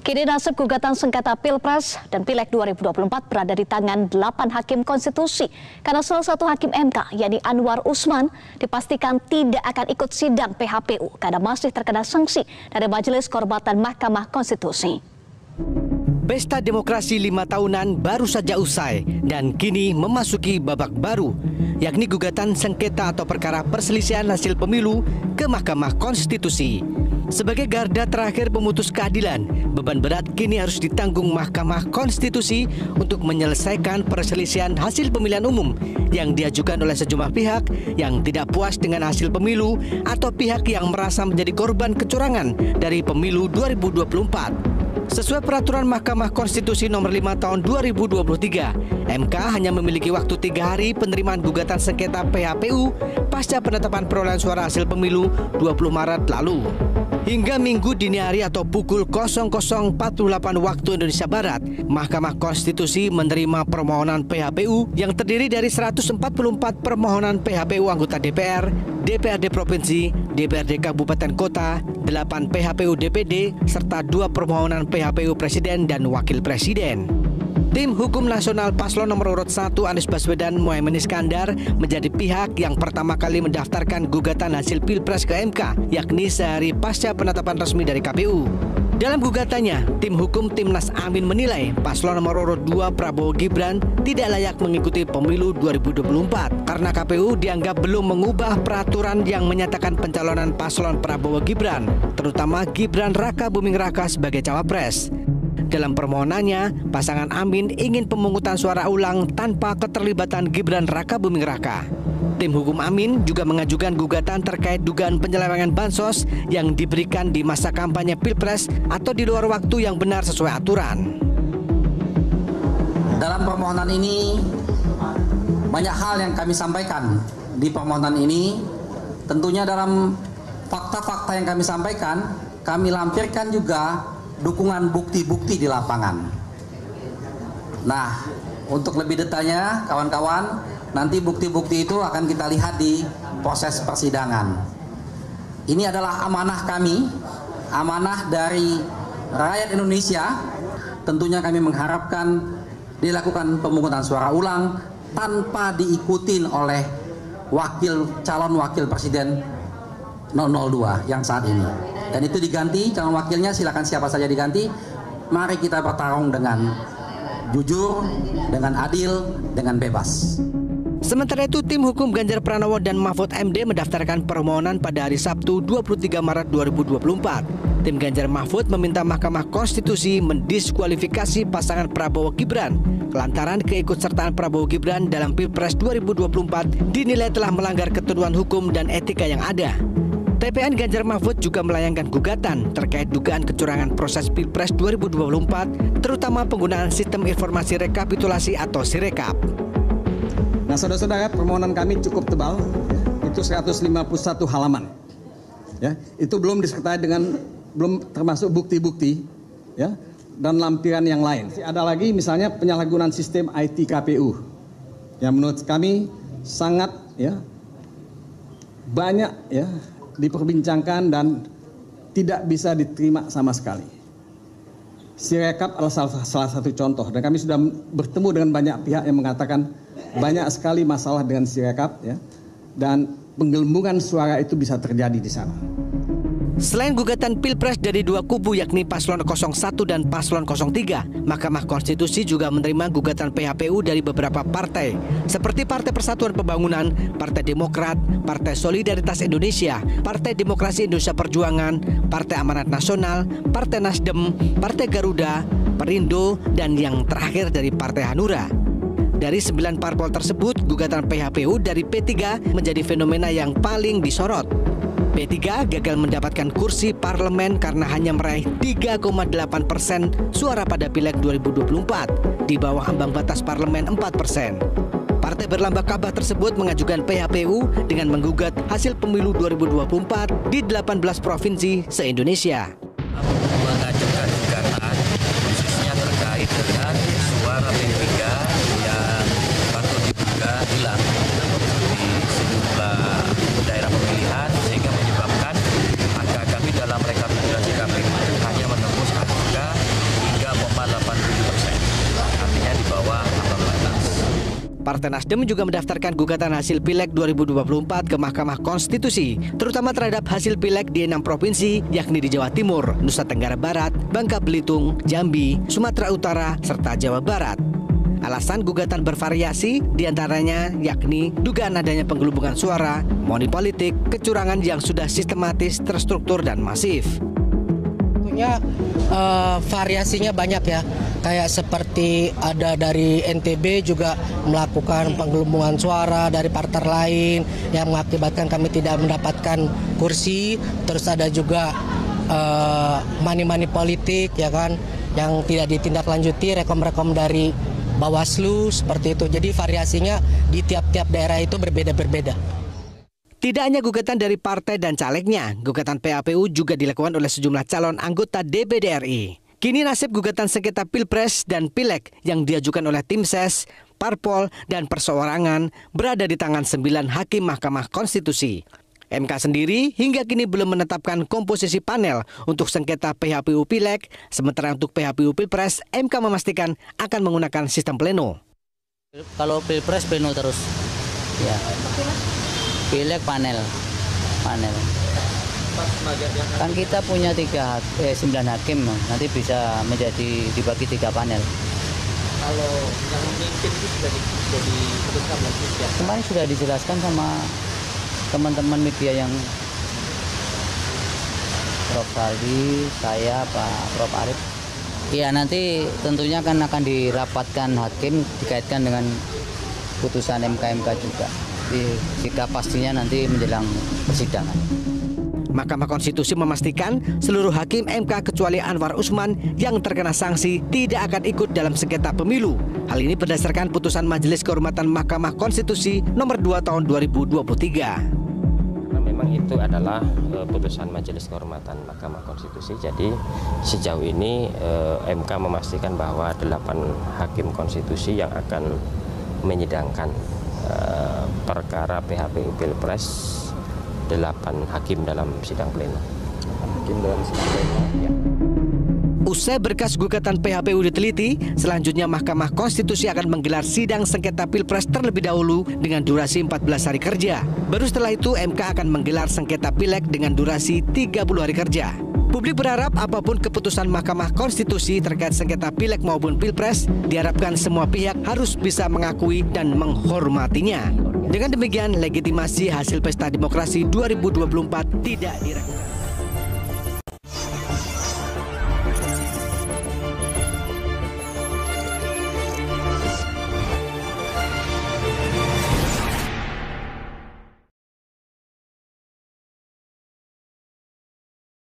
Kini nasib gugatan sengketa Pilpres dan Pileg 2024 berada di tangan 8 hakim konstitusi karena salah satu hakim MK, yakni Anwar Usman, dipastikan tidak akan ikut sidang PHPU karena masih terkena sanksi dari Majelis Kehormatan Mahkamah Konstitusi. Pesta demokrasi 5 tahunan baru saja usai dan kini memasuki babak baru, yakni gugatan sengketa atau perkara perselisihan hasil pemilu ke Mahkamah Konstitusi. Sebagai garda terakhir pemutus keadilan, beban berat kini harus ditanggung Mahkamah Konstitusi untuk menyelesaikan perselisihan hasil pemilihan umum yang diajukan oleh sejumlah pihak yang tidak puas dengan hasil pemilu atau pihak yang merasa menjadi korban kecurangan dari pemilu 2024. Sesuai peraturan Mahkamah Konstitusi nomor 5 tahun 2023, MK hanya memiliki waktu 3 hari penerimaan gugatan sengketa PHPU pasca penetapan perolehan suara hasil pemilu 20 Maret lalu. Hingga Minggu dini hari atau pukul 00.48 waktu Indonesia Barat, Mahkamah Konstitusi menerima permohonan PHPU yang terdiri dari 144 permohonan PHPU anggota DPR, DPRD Provinsi, DPRD Kabupaten Kota, 8 PHPU DPD, serta 2 permohonan PHPU Presiden dan Wakil Presiden. Tim Hukum Nasional Paslon nomor urut 1 Anies Baswedan Muhaimin Iskandar menjadi pihak yang pertama kali mendaftarkan gugatan hasil Pilpres ke MK, yakni sehari pasca penetapan resmi dari KPU. Dalam gugatannya, tim hukum Timnas Amin menilai paslon nomor urut 2 Prabowo Gibran tidak layak mengikuti pemilu 2024 karena KPU dianggap belum mengubah peraturan yang menyatakan pencalonan paslon Prabowo Gibran, terutama Gibran Raka Buming Raka sebagai cawapres. Dalam permohonannya, pasangan Amin ingin pemungutan suara ulang tanpa keterlibatan Gibran Raka Buming Raka. Tim hukum Amin juga mengajukan gugatan terkait dugaan penyelewengan bansos yang diberikan di masa kampanye Pilpres atau di luar waktu yang benar sesuai aturan. Dalam permohonan ini, banyak hal yang kami sampaikan di permohonan ini. Tentunya dalam fakta-fakta yang kami sampaikan, kami lampirkan juga dukungan bukti-bukti di lapangan. Nah, untuk lebih detailnya, kawan-kawan, nanti bukti-bukti itu akan kita lihat di proses persidangan. Ini adalah amanah kami, amanah dari rakyat Indonesia. Tentunya kami mengharapkan dilakukan pemungutan suara ulang tanpa diikutin oleh calon wakil presiden 002 yang saat ini. Dan itu diganti, calon wakilnya silakan siapa saja diganti. Mari kita bertarung dengan jujur, dengan adil, dengan bebas. Sementara itu, tim hukum Ganjar Pranowo dan Mahfud MD mendaftarkan permohonan pada hari Sabtu 23 Maret 2024. Tim Ganjar Mahfud meminta Mahkamah Konstitusi mendiskualifikasi pasangan Prabowo Gibran lantaran keikutsertaan Prabowo Gibran dalam Pilpres 2024 dinilai telah melanggar ketentuan hukum dan etika yang ada. TPN Ganjar Mahfud juga melayangkan gugatan terkait dugaan kecurangan proses Pilpres 2024, terutama penggunaan sistem informasi rekapitulasi atau Sirekap. Nah, saudara-saudara, permohonan kami cukup tebal, itu 151 halaman. Ya, itu belum disertai dengan belum termasuk bukti-bukti, ya, dan lampiran yang lain. Ada lagi misalnya penyalahgunaan sistem IT KPU, yang menurut kami sangat banyak diperbincangkan dan tidak bisa diterima sama sekali. Sirekap adalah salah satu contoh, dan kami sudah bertemu dengan banyak pihak yang mengatakan banyak sekali masalah dengan Sirekap, dan penggelembungan suara itu bisa terjadi di sana. Selain gugatan Pilpres dari dua kubu yakni Paslon 01 dan Paslon 03, Mahkamah Konstitusi juga menerima gugatan PHPU dari beberapa partai seperti Partai Persatuan Pembangunan, Partai Demokrat, Partai Solidaritas Indonesia, Partai Demokrasi Indonesia Perjuangan, Partai Amanat Nasional, Partai Nasdem, Partai Garuda, Perindo, dan yang terakhir dari Partai Hanura. Dari 9 parpol tersebut, gugatan PHPU dari P3 menjadi fenomena yang paling disorot. P3 gagal mendapatkan kursi parlemen karena hanya meraih 3,8% suara pada Pileg 2024, di bawah ambang batas parlemen 4%. Partai berlambang Ka'bah tersebut mengajukan PHPU dengan menggugat hasil pemilu 2024 di 18 provinsi se-Indonesia. Mengajukan gugatan khususnya terkait dengan suara P3 yang patut diduga hilang di sejumlah daerah pemilihan, sehingga menyebabkan angka kami dalam rekapitulasi KPU hanya menembus angka Partai Nasdem juga mendaftarkan gugatan hasil Pileg 2024 ke Mahkamah Konstitusi, terutama terhadap hasil Pileg di 6 provinsi, yakni di Jawa Timur, Nusa Tenggara Barat, Bangka Belitung, Jambi, Sumatera Utara, serta Jawa Barat. Alasan gugatan bervariasi, diantaranya yakni dugaan adanya penggelembungan suara, money politik, kecurangan yang sudah sistematis, terstruktur, dan masif. Variasinya banyak ya, kayak seperti ada dari NTB juga melakukan penggelembungan suara dari partai lain yang mengakibatkan kami tidak mendapatkan kursi. Terus ada juga money politik ya kan, yang tidak ditindaklanjuti, rekom dari Bawaslu seperti itu. Jadi variasinya di tiap-tiap daerah itu berbeda-berbeda. Tidak hanya gugatan dari partai dan calegnya, gugatan PHPU juga dilakukan oleh sejumlah calon anggota DPD RI. Kini nasib gugatan sengketa Pilpres dan Pileg yang diajukan oleh tim ses, parpol, dan perseorangan berada di tangan 9 hakim Mahkamah Konstitusi. MK sendiri hingga kini belum menetapkan komposisi panel untuk sengketa PHPU Pileg, sementara untuk PHPU Pilpres, MK memastikan akan menggunakan sistem pleno. Kalau Pilpres pleno terus, ya. Pileg panel. Kan kita punya 9 hakim, nanti bisa menjadi dibagi 3 panel. Kalau yang memimpin itu sudah diputuskan belum ya? Kemarin sudah dijelaskan sama teman-teman media yang Prof. Saldi, saya, Pak Prof. Arif. Iya, nanti tentunya akan dirapatkan hakim dikaitkan dengan putusan MK juga. Jika pastinya nanti menjelang persidangan. Mahkamah Konstitusi memastikan seluruh hakim MK kecuali Anwar Usman yang terkena sanksi tidak akan ikut dalam sengketa pemilu. Hal ini berdasarkan putusan Majelis Kehormatan Mahkamah Konstitusi nomor 2 tahun 2023. Memang itu adalah putusan Majelis Kehormatan Mahkamah Konstitusi. Jadi sejauh ini MK memastikan bahwa 8 hakim konstitusi yang akan menyidangkan perkara PHPU Pilpres 8 hakim dalam sidang pleno. Ya. Usai berkas gugatan PHPU diteliti, selanjutnya Mahkamah Konstitusi akan menggelar sidang sengketa Pilpres terlebih dahulu dengan durasi 14 hari kerja. Baru setelah itu MK akan menggelar sengketa Pileg dengan durasi 30 hari kerja. Publik berharap apapun keputusan Mahkamah Konstitusi terkait sengketa Pileg maupun Pilpres, diharapkan semua pihak harus bisa mengakui dan menghormatinya. Dengan demikian, legitimasi hasil Pesta Demokrasi 2024 tidak diragukan.